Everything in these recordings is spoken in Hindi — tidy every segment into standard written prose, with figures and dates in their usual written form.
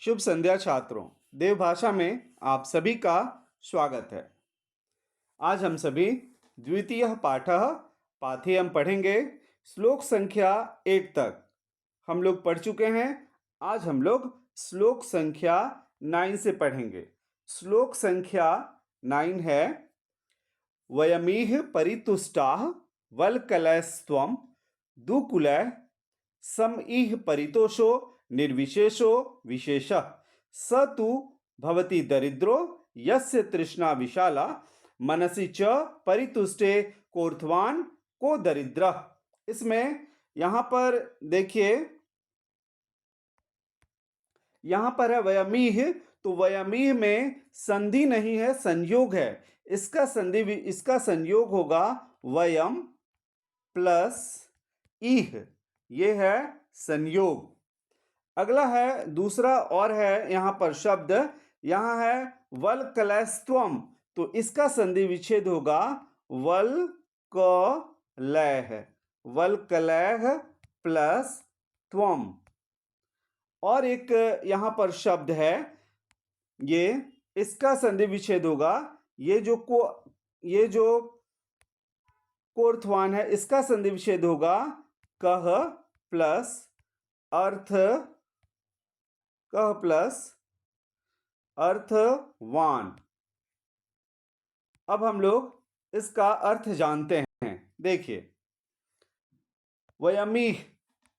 शुभ संध्या छात्रों। देवभाषा में आप सभी का स्वागत है। आज हम सभी द्वितीय पाठः पाठेयम पढ़ेंगे। श्लोक संख्या 1 तक हम लोग पढ़ चुके हैं। आज हम लोग श्लोक संख्या 9 से पढ़ेंगे। श्लोक संख्या 9 है वयमीह परितुष्टाः वल्कलयस्त्वं दुकुलः समईह परितोषो निर्विशेषो विशेषः स तु भवति दरिद्रो यस्य तृष्णा विशाला मनसि च परितुष्टे कोर्थवान को दरिद्रः। इसमें यहाँ पर देखिए, यहाँ पर है वयमीह, तो वयमीह में संधि नहीं है, संयोग है। इसका संयोग होगा वयम प्लस इह, ये है संयोग। अगला है दूसरा और है यहाँ पर शब्द, यहाँ है वल कलयस्त्वम, तो इसका संधि विच्छेद होगा वल क लय, वल कलय प्लस त्वम। और एक यहाँ पर शब्द है, ये इसका संधि विच्छेद होगा, ये जो कोर्थवान है, इसका संधि विच्छेद होगा कह प्लस अर्थ, कह प्लस अर्थवान। अब हम लोग इसका अर्थ जानते हैं। देखिए, वयमीह,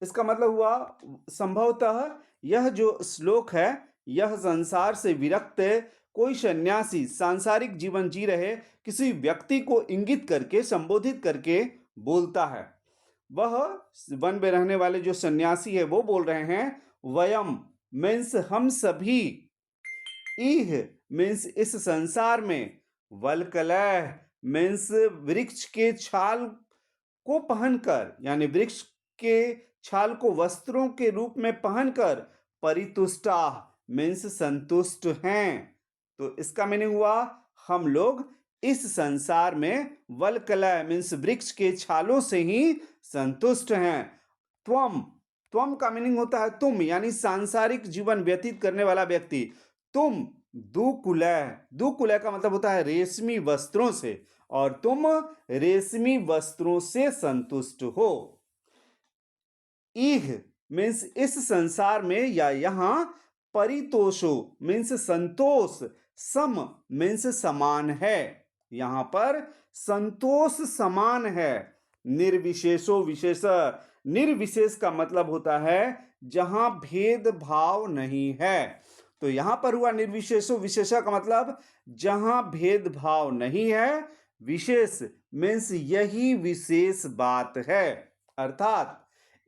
इसका मतलब हुआ संभवतः यह जो श्लोक है, यह संसार से विरक्त कोई सन्यासी सांसारिक जीवन जी रहे किसी व्यक्ति को इंगित करके, संबोधित करके बोलता है। वह वन में रहने वाले जो सन्यासी है वो बोल रहे हैं वयम मीन्स हम सभी, इह मीन्स इस संसार में, वल्कलय मीन्स वृक्ष के छाल को पहनकर, यानी वृक्ष के छाल को वस्त्रों के रूप में पहनकर, परितुष्टा मीन्स संतुष्ट हैं। तो इसका मीनिंग हुआ हम लोग इस संसार में वल्कलय मीन्स वृक्ष के छालों से ही संतुष्ट हैं। त्वम का मीनिंग होता है तुम, यानी सांसारिक जीवन व्यतीत करने वाला व्यक्ति। तुम दुकुलय का मतलब होता है रेशमी वस्त्रों से, और तुम रेशमी वस्त्रों से संतुष्ट हो। इह मीन्स इस संसार में या यहां, परितोषो मीन्स संतोष, सम मीन्स समान है, यहां पर संतोष समान है। निर्विशेषो विशेष, निर्विशेष का मतलब होता है जहां भेदभाव नहीं है। तो यहां पर हुआ निर्विशेषो विशेषा का मतलब जहां भेदभाव नहीं है। विशेष मीन्स यही विशेष बात है, अर्थात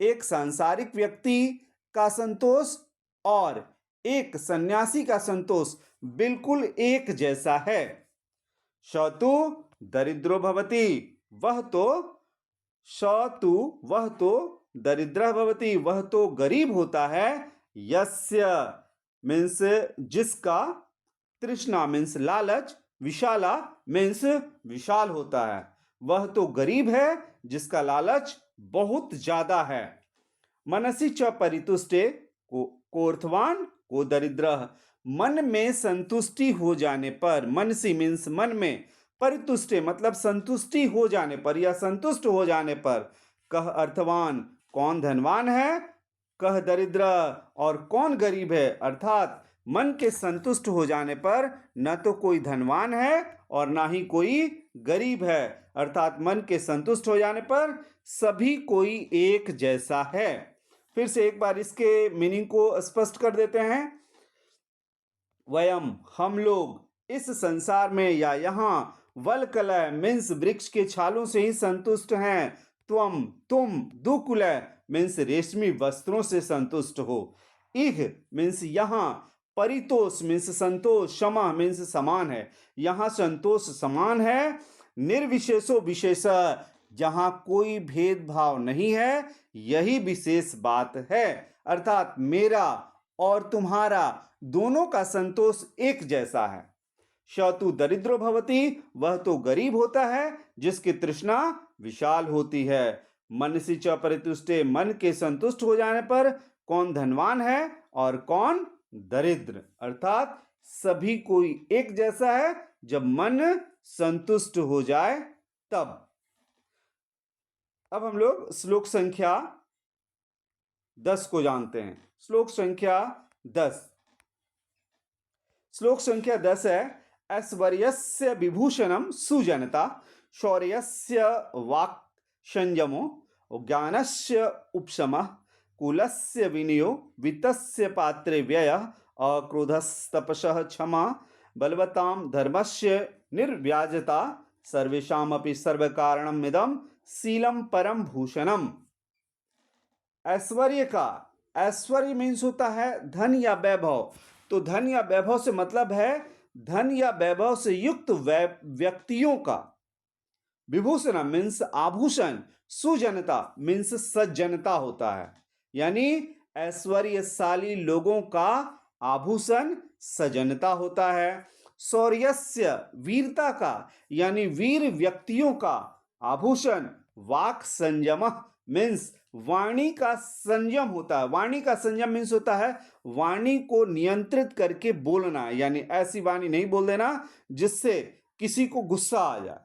एक सांसारिक व्यक्ति का संतोष और एक सन्यासी का संतोष बिल्कुल एक जैसा है। शतु दरिद्रो भवति, वह तो दरिद्र भवति, वह तो गरीब होता है। यस्य मीन्स जिसका, तृष्णा मीन्स लालच, विशाला मीन्स विशाल होता है। वह तो गरीब है जिसका लालच बहुत ज्यादा है। मनसि च परितुष्टे कोर्थवान को दरिद्र, मन में संतुष्टि हो जाने पर, मनसी मीन्स मन में, परितुष्टे मतलब संतुष्टि हो जाने पर या संतुष्ट हो जाने पर, कह अर्थवान कौन धनवान है, कह दरिद्र और कौन गरीब है, अर्थात मन के संतुष्ट हो जाने पर न तो कोई धनवान है और ना ही कोई गरीब है, अर्थात मन के संतुष्ट हो जाने पर सभी कोई एक जैसा है। फिर से एक बार इसके मीनिंग को स्पष्ट कर देते हैं। वयम हम लोग इस संसार में या यहाँ, वल्कलय मीन्स वृक्ष के छालों से ही संतुष्ट हैं। तुम दुकुलय मीन्स रेशमी वस्त्रों से संतुष्ट हो। इह मीन्स यहाँ, परितोष मीन्स संतोष, क्षमा मीन्स समान है, यहाँ संतोष समान है। निर्विशेषो विशेष, जहां कोई भेदभाव नहीं है, यही विशेष बात है, अर्थात मेरा और तुम्हारा दोनों का संतोष एक जैसा है। शतु दरिद्रो भवति, वह तो गरीब होता है जिसकी तृष्णा विशाल होती है। मनसि च परितुष्टे, मन के संतुष्ट हो जाने पर कौन धनवान है और कौन दरिद्र। अर्थात सभी कोई एक जैसा है जब मन संतुष्ट हो जाए तब। अब हम लोग श्लोक संख्या 10 को जानते हैं। श्लोक संख्या 10। श्लोक संख्या 10 है, ऐश्वर्यस्य विभूषणम सुजनता, शौर्यस्य वाक् संयमो, ज्ञानस्य उपशमः, कुलस्य विनयो, वित्तस्य पात्रे व्ययः, अक्रोधस्तपसः क्षमा, बलवतां धर्मस्य निर्व्याजता, सर्वेषामपि सर्वकारणमिदं शीलं परम भूषणम। ऐश्वर्य मीन्स होता है धन या वैभव। तो धन या वैभव से मतलब है धन या वैभव से युक्त व्यक्तियों का। विभूषण मीन्स आभूषण, सुजनता मीन्स सज्जनता होता है, यानी ऐश्वर्यशाली लोगों का आभूषण सजनता होता है। शौर्यस्य वीरता का, यानी वीर व्यक्तियों का आभूषण वाक् संयम मीन्स वाणी का संयम होता है। वाणी का संयम मीन्स होता है वाणी को नियंत्रित करके बोलना, यानी ऐसी वाणी नहीं बोल देना जिससे किसी को गुस्सा आ जाए।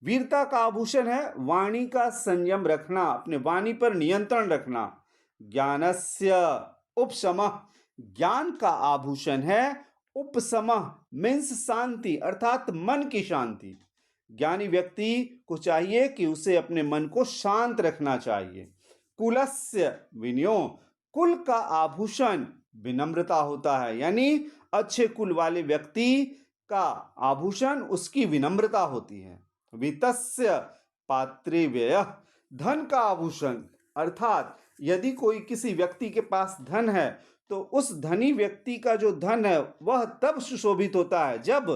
वीरता का आभूषण है वाणी का संयम रखना, अपने वाणी पर नियंत्रण रखना। ज्ञानस्य उपशमः, ज्ञान का आभूषण है उपशमः मीन्स शांति, अर्थात मन की शांति। ज्ञानी व्यक्ति को चाहिए कि उसे अपने मन को शांत रखना चाहिए। कुलस्य विनयो, कुल का आभूषण विनम्रता होता है, यानी अच्छे कुल वाले व्यक्ति का आभूषण उसकी विनम्रता होती है। वित्तस्य पात्रे व्ययः, धन का आभूषण, अर्थात यदि कोई किसी व्यक्ति के पास धन है तो उस धनी व्यक्ति का जो धन है वह तब सुशोभित होता है जब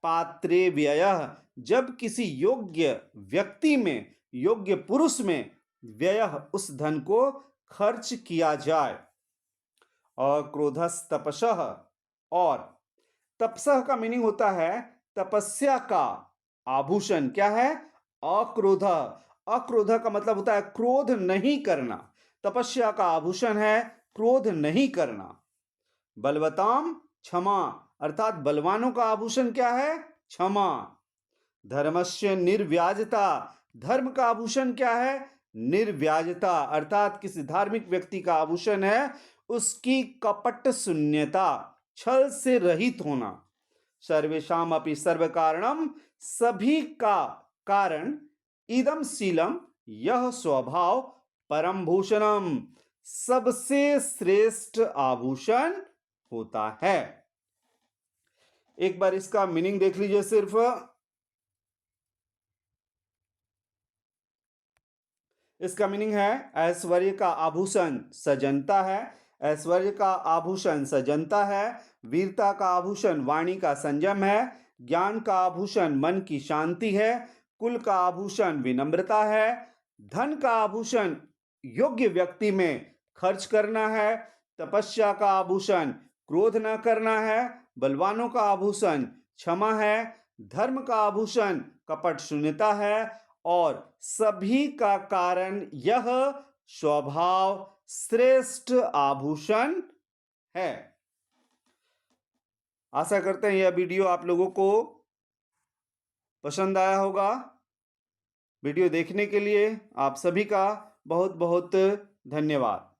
पात्रे व्ययः, जब किसी योग्य व्यक्ति में, योग्य पुरुष में व्ययः उस धन को खर्च किया जाए। अक्रोधस्तपसः, और तपसः का मीनिंग होता है तपस्या का आभूषण। क्या है? अक्रोध। अक्रोध का मतलब होता है क्रोध नहीं करना। तपस्या का आभूषण है क्रोध नहीं करना। बलवताम क्षमा, अर्थात बलवानों का आभूषण क्या है? क्षमा। धर्मस्य निर्व्याजता, धर्म का आभूषण क्या है? निर्व्याजता, अर्थात किसी धार्मिक व्यक्ति का आभूषण है उसकी कपट शून्यता, छल से रहित होना। सर्वेषाम अपि सर्व कारणम, सभी का कारण, इदम शीलम, यह स्वभाव, परम भूषणम, सबसे श्रेष्ठ आभूषण होता है। एक बार इसका मीनिंग देख लीजिए सिर्फ। इसका मीनिंग है ऐश्वर्य का आभूषण सजनता है, ऐश्वर्य का आभूषण सजनता है। वीरता का आभूषण वाणी का संयम है। ज्ञान का आभूषण मन की शांति है। कुल का आभूषण विनम्रता है। धन का आभूषण योग्य व्यक्ति में खर्च करना है। तपस्या का आभूषण क्रोध न करना है। बलवानों का आभूषण क्षमा है। धर्म का आभूषण कपट शून्यता है। और सभी का कारण यह स्वभाव श्रेष्ठ आभूषण है। आशा करते हैं यह वीडियो आप लोगों को पसंद आया होगा। वीडियो देखने के लिए आप सभी का बहुत बहुत धन्यवाद।